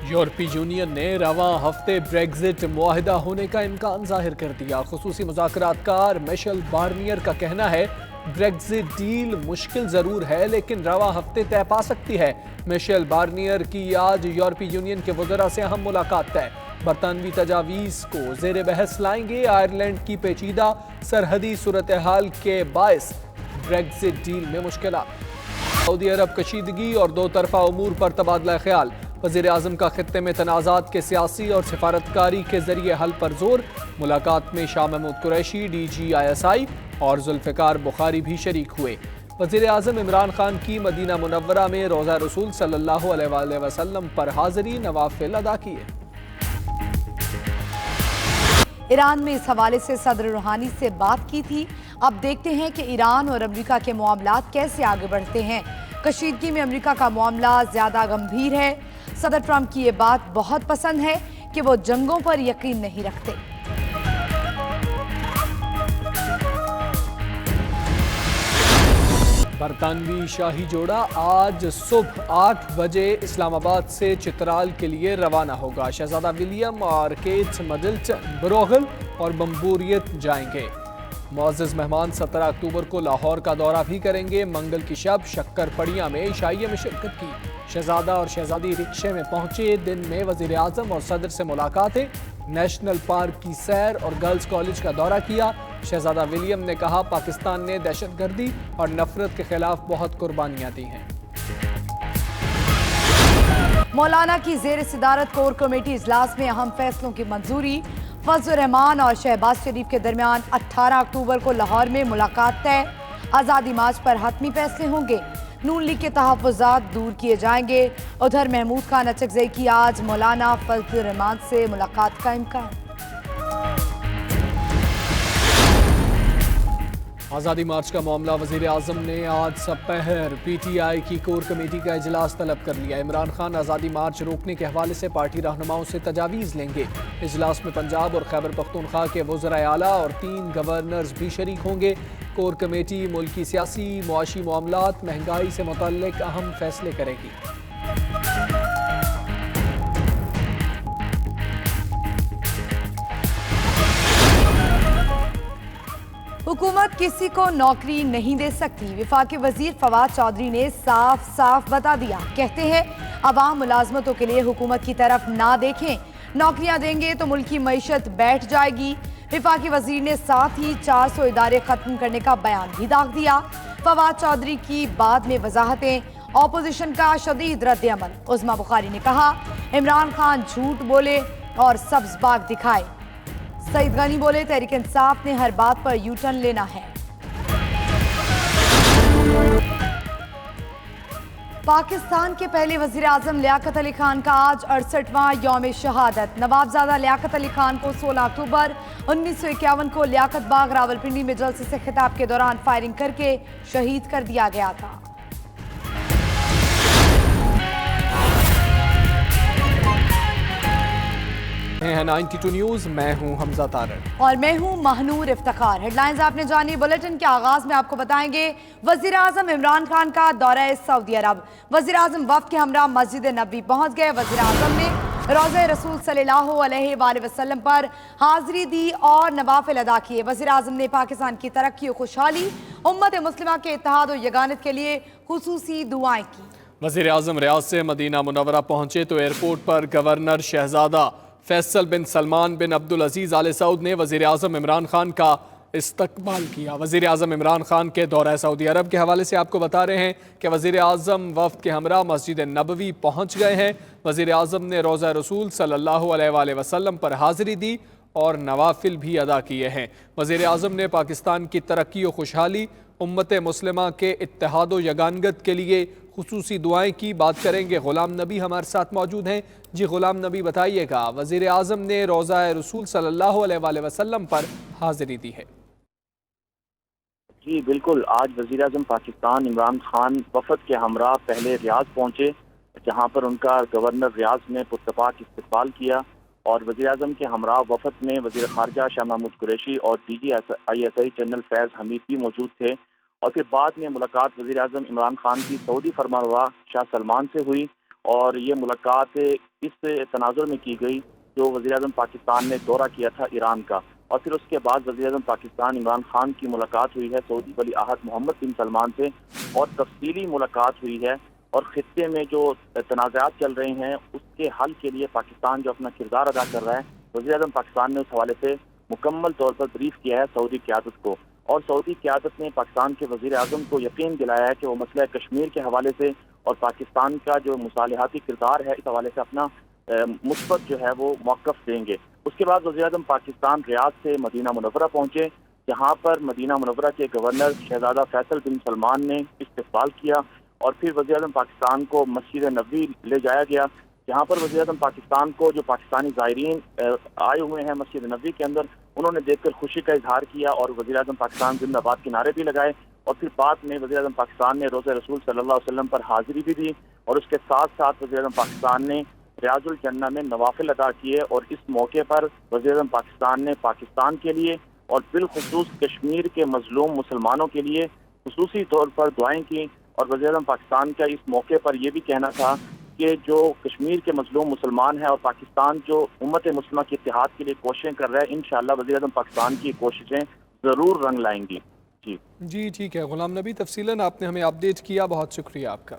یورپی یونین نے رواں ہفتے بریگزٹ معاہدہ ہونے کا امکان ظاہر کر دیا۔ خصوصی مذاکرات کار میشل بارنیئر کا کہنا ہے بریگزٹ ڈیل مشکل ضرور ہے لیکن رواں ہفتے طے پا سکتی ہے۔ میشل بارنیئر کی آج یورپی یونین کے وزراء سے اہم ملاقات طے۔ برطانوی تجاویز کو زیر بحث لائیں گے۔ آئرلینڈ کی پیچیدہ سرحدی صورتحال کے باعث بریگزٹ ڈیل میں مشکلات۔ سعودی عرب کشیدگی اور دو طرفہ امور پر تبادلہ خیال۔ وزیر اعظم کا خطے میں تنازعات کے سیاسی اور سفارتکاری کے ذریعے حل پر زور۔ ملاقات میں Shah Mahmood Qureshi, D G ISI اور ذوالفقار بخاری بھی شریک ہوئے۔ وزیر اعظم عمران خان کی مدینہ منورہ میں روضہ رسول صلی اللہ علیہ وآلہ وسلم پر حاضری، نوافل ادا کیے۔ ایران میں اس حوالے سے صدر روحانی سے بات کی تھی۔ اب دیکھتے ہیں کہ ایران اور امریکہ کے معاملات کیسے آگے بڑھتے ہیں۔ کشیدگی میں امریکہ کا معاملہ زیادہ گمبھیر ہے۔ صدر ٹرمپ کی یہ بات بہت پسند ہے کہ وہ جنگوں پر یقین نہیں رکھتے۔ برطانوی شاہی جوڑا آج صبح 8 بجے اسلام آباد سے چترال کے لیے روانہ ہوگا۔ شہزادہ ولیم اور کیٹ مڈلٹن بروغل اور بمبوریت جائیں گے۔ معزز مہمان 17 اکتوبر کو لاہور کا دورہ بھی کریں گے۔ منگل کی شب شکر پڑیاں میں عشائیہ میں شرکت کی۔ شہزادہ اور شہزادی رکشے میں پہنچے۔ دن میں وزیر اعظم اور صدر سے ملاقاتیں، نیشنل پارک کی سیر اور گرلز کالج کا دورہ کیا۔ شہزادہ ولیم نے کہا پاکستان نے دہشت گردی اور نفرت کے خلاف بہت قربانیاں دی ہیں۔ مولانا کی زیر صدارت کور کمیٹی اجلاس میں اہم فیصلوں کی منظوری۔ فضل الرحمان اور شہباز شریف کے درمیان 18 اکتوبر کو لاہور میں ملاقات طے۔ آزادی مارچ پر حتمی فیصلے ہوں گے۔ نون لیگ کے تحفظات دور کیے جائیں گے۔ ادھر محمود خان اچکزئی کی آج مولانا فضل الرحمان سے ملاقات کا امکان۔ آزادی مارچ کا معاملہ وزیر اعظم نے آج سپہر PTI کی کور کمیٹی کا اجلاس طلب کر لیا۔ عمران خان آزادی مارچ روکنے کے حوالے سے پارٹی رہنماؤں سے تجاویز لیں گے۔ اجلاس میں پنجاب اور خیبر پختونخوا کے وزرائے اعلیٰ اور 3 گورنرز بھی شریک ہوں گے۔ کور کمیٹی ملکی سیاسی معاشی معاملات، مہنگائی سے متعلق اہم فیصلے کرے گی۔ حکومت کسی کو نوکری نہیں دے سکتی، وفاقی وزیر فواد چودھری نے صاف صاف بتا دیا۔ کہتے ہیں عوام ملازمتوں کے لیے حکومت کی طرف نہ دیکھیں، نوکریاں دیں گے تو ملک کی معیشت بیٹھ جائے گی۔ وفاقی وزیر نے ساتھ ہی 400 ادارے ختم کرنے کا بیان بھی داغ دیا۔ فواد چودھری کی بعد میں وضاحتیں، اپوزیشن کا شدید رد عمل۔ عظمیٰ بخاری نے کہا عمران خان جھوٹ بولے اور سبز باغ دکھائے۔ سعید غنی بولے تحریک انصاف نے ہر بات پر یو ٹرن لینا ہے۔ پاکستان کے پہلے وزیر اعظم لیاقت علی خان کا آج 68واں یوم شہادت۔ نوابزادہ لیاقت علی خان کو 16 اکتوبر 1951 کو لیاقت باغ راولپنڈی میں جلسے سے خطاب کے دوران فائرنگ کر کے شہید کر دیا گیا تھا۔ 92 نیوز، میں ہوں حمزہ طارق اور میں ہوں مہنور افتخار۔ ہیڈ لائنز آپ نے جانی۔ بلیٹن کے آغاز میں آپ کو بتائیں گے وزیر اعظم عمران خان کا دورہ سعودی عرب۔ وزیر اعظم وفد کے ہمراہ مسجد نبوی پہنچ گئے۔ وزیر اعظم نے روضہ رسول صلی اللہ علیہ وآلہ وسلم پر حاضری دی اور نوافل ادا کیے۔ وزیر اعظم نے پاکستان کی ترقی و خوشحالی، امت مسلمہ کے اتحاد و یگانت کے لیے خصوصی دعائیں کی۔ وزیر اعظم ریاض سے مدینہ منورہ پہنچے تو ایئرپورٹ پر گورنر شہزادہ فیصل بن سلمان بن عبدالعزیز آل سعود نے وزیر اعظم عمران خان کا استقبال کیا۔ وزیر اعظم عمران خان کے دورہ سعودی عرب کے حوالے سے آپ کو بتا رہے ہیں کہ وزیر اعظم وفد کے ہمراہ مسجد نبوی پہنچ گئے ہیں۔ وزیر اعظم نے روضہ رسول صلی اللہ علیہ وآلہ وسلم پر حاضری دی اور نوافل بھی ادا کیے ہیں۔ وزیر اعظم نے پاکستان کی ترقی و خوشحالی، امت مسلمہ کے اتحاد و یگانگت کے لیے خصوصی دعائیں کی۔ بات کریں گے غلام نبی ہمارے ساتھ موجود ہیں۔ جی غلام نبی بتائیے گا وزیر اعظم نے روضہ رسول صلی اللہ علیہ وآلہ وسلم پر حاضری دی ہے۔ جی بالکل، آج وزیر اعظم پاکستان عمران خان وفد کے ہمراہ پہلے ریاض پہنچے، جہاں پر ان کا گورنر ریاض نے پرتپاک استقبال کیا اور وزیر اعظم کے ہمراہ وفد میں وزیر خارجہ شاہ محمود قریشی اور DGI جنرل فیض حمید بھی موجود تھے۔ اور پھر بعد میں ملاقات وزیر اعظم عمران خان کی سعودی فرمانروا شاہ سلمان سے ہوئی اور یہ ملاقات اس تناظر میں کی گئی جو وزیر اعظم پاکستان نے دورہ کیا تھا ایران کا، اور پھر اس کے بعد وزیر اعظم پاکستان عمران خان کی ملاقات ہوئی ہے سعودی ولی عہد محمد بن سلمان سے، اور تفصیلی ملاقات ہوئی ہے، اور خطے میں جو تنازعات چل رہے ہیں اس کے حل کے لیے پاکستان جو اپنا کردار ادا کر رہا ہے، وزیر اعظم پاکستان نے اس حوالے سے مکمل طور پر بریف کیا ہے سعودی قیادت کو، اور سعودی قیادت نے پاکستان کے وزیر اعظم کو یقین دلایا ہے کہ وہ مسئلہ کشمیر کے حوالے سے اور پاکستان کا جو مصالحاتی کردار ہے اس حوالے سے اپنا مثبت جو ہے وہ موقف دیں گے۔ اس کے بعد وزیر اعظم پاکستان ریاض سے مدینہ منورہ پہنچے، جہاں پر مدینہ منورہ کے گورنر شہزادہ فیصل بن سلمان نے استقبال کیا، اور پھر وزیر اعظم پاکستان کو مسجد نبوی لے جایا گیا، جہاں پر وزیر اعظم پاکستان کو جو پاکستانی زائرین آئے ہوئے ہیں مسجد نبوی کے اندر، انہوں نے دیکھ کر خوشی کا اظہار کیا اور وزیر اعظم پاکستان زندہ باد کے نعرے بھی لگائے، اور پھر بعد میں وزیر اعظم پاکستان نے روزہ رسول صلی اللہ علیہ وسلم پر حاضری بھی دی، اور اس کے ساتھ ساتھ وزیر اعظم پاکستان نے ریاض الجنہ میں نوافل ادا کیے، اور اس موقع پر وزیر اعظم پاکستان نے پاکستان کے لیے اور بالخصوص کشمیر کے مظلوم مسلمانوں کے لیے خصوصی طور پر دعائیں کی، اور وزیر اعظم پاکستان کا اس موقع پر یہ بھی کہنا تھا کہ جو کشمیر کے مظلوم مسلمان ہیں اور پاکستان جو امت مسلمہ کے اتحاد کے لیے کوششیں کر رہا ہے، انشاءاللہ وزیر اعظم پاکستان کی کوششیں ضرور رنگ لائیں گی۔ جی ٹھیک ہے غلام نبی، تفصیلاً آپ نے ہمیں اپڈیٹ کیا، بہت شکریہ آپ کا۔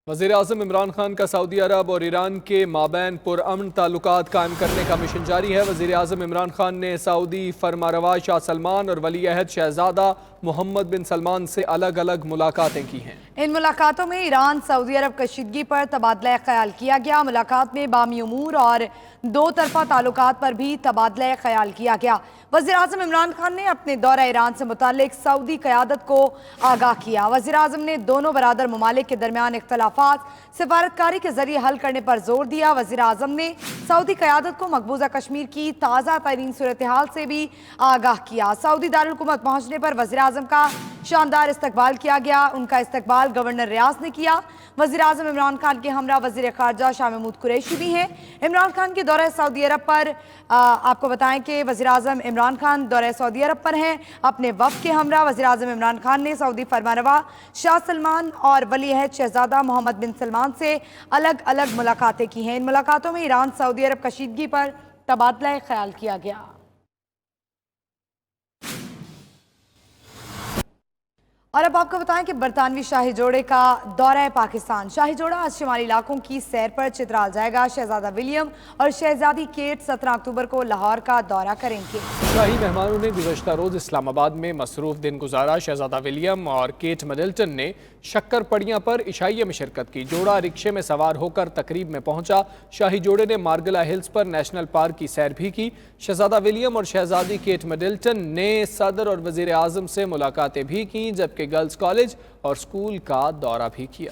وزیر اعظم عمران خان کا سعودی عرب اور ایران کے مابین پرامن تعلقات قائم کرنے کا مشن جاری ہے۔ وزیر اعظم عمران خان نے سعودی فرمانروا شاہ سلمان اور ولی عہد شہزادہ محمد بن سلمان سے الگ الگ ملاقاتیں کی ہیں۔ ان ملاقاتوں میں ایران سعودی عرب کشیدگی پر تبادلہ خیال کیا گیا۔ ملاقات میں بامی امور اور دو طرفہ تعلقات پر بھی تبادلہ خیال کیا گیا۔ وزیر اعظم عمران خان نے اپنے دورہ ایران سے متعلق سعودی قیادت کو آگاہ کیا۔ وزیر اعظم نے دونوں برادر ممالک کے درمیان اختلافات سفارتکاری کے ذریعے حل کرنے پر زور دیا۔ وزیر اعظم نے سعودی قیادت کو مقبوضہ کشمیر کی تازہ ترین صورتحال سے بھی آگاہ کیا۔ سعودی دارالحکومت پہنچنے پر وزیر اعظم کا شاندار استقبال کیا گیا۔ ان کا استقبال گورنر ریاض نے کیا۔ وزیر اعظم عمران خان کے ہمراہ وزیر خارجہ شاہ محمود قریشی بھی ہیں۔ عمران خان کے دورہ سعودی عرب پر آپ کو بتائیں کہ وزیر اعظم عمران خان دورہ سعودی عرب پر ہیں۔ اپنے وفد کے ہمراہ وزیر اعظم عمران خان نے سعودی فرمانروا شاہ سلمان اور ولی عہد شہزادہ محمد بن سلمان سے الگ الگ ملاقاتیں کی ہیں۔ ان ملاقاتوں میں ایران سعودی عرب کشیدگی پر تبادلہ خیال کیا گیا۔ اور اب آپ کو بتائیں کہ برطانوی شاہی جوڑے کا دورہ پاکستان۔ شاہی جوڑا آج شمالی علاقوں کی سیر پر چترال جائے گا۔ شہزادہ ولیم اور شہزادی کیٹ 17 اکتوبر کو لاہور کا دورہ کریں گے۔ شاہی مہمانوں نے گزشتہ روز اسلام آباد میں مصروف دن گزارا۔ شہزادہ ولیم اور کیٹ مڈلٹن نے شکر پڑیاں پر عشائیہ میں شرکت کی۔ جوڑا رکشے میں سوار ہو کر تقریب میں پہنچا۔ شاہی جوڑے نے مارگلا ہلز پر نیشنل پارک کی سیر بھی کی۔ شہزادہ ولیم اور شہزادی کیٹ مڈلٹن نے صدر اور وزیر اعظم سے ملاقاتیں بھی کی، جبکہ گرلز کالج اور سکول کا دورہ بھی کیا۔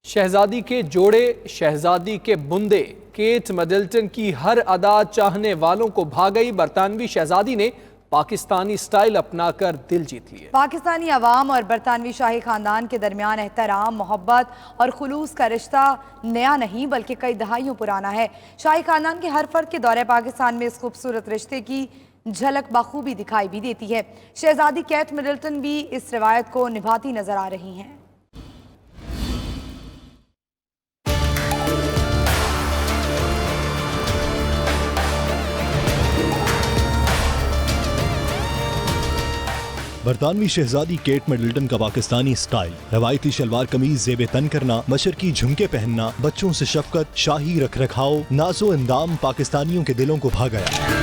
شہزادی کے جوڑے، شہزادی کے بندے، کیٹ مڈلٹن کی ہر ادا چاہنے والوں کو بھا گئی۔ برطانوی شہزادی نے پاکستانی سٹائل اپنا کر دل جیت لیے۔ پاکستانی عوام اور برطانوی شاہی خاندان کے درمیان احترام، محبت اور خلوص کا رشتہ نیا نہیں بلکہ کئی دہائیوں پرانا ہے۔ شاہی خاندان کے ہر فرد کے دورہ پاکستان میں اس خوبصورت رشتے کی جھلک بخوبی دکھائی بھی دیتی ہے۔ شہزادی کیٹ مڈلٹن بھی اس روایت کو نبھاتی نظر آ رہی ہیں۔ برطانوی شہزادی کیٹ مڈلٹن کا پاکستانی سٹائل، روایتی شلوار قمیض زیب تن کرنا، مشرقی جھمکے پہننا، بچوں سے شفقت، شاہی رکھ رکھاؤ، ناز و اندام پاکستانیوں کے دلوں کو بھا گیا۔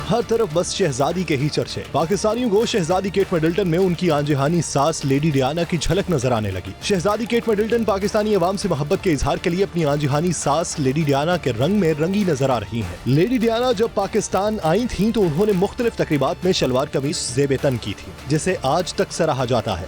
ہر طرف بس شہزادی کے ہی چرچے۔ پاکستانیوں کو شہزادی کیٹ مڈلٹن میں ان کی آنجہانی ساس لیڈی ڈیانا کی جھلک نظر آنے لگی۔ شہزادی کیٹ مڈلٹن پاکستانی عوام سے محبت کے اظہار کے لیے اپنی آنجہانی ساس لیڈی ڈیانا کے رنگ میں رنگی نظر آ رہی ہیں۔ لیڈی ڈیانا جب پاکستان آئی تھیں تو انہوں نے مختلف تقریبات میں شلوار قمیص زیب تن کی تھی، جسے آج تک سراہا جاتا ہے۔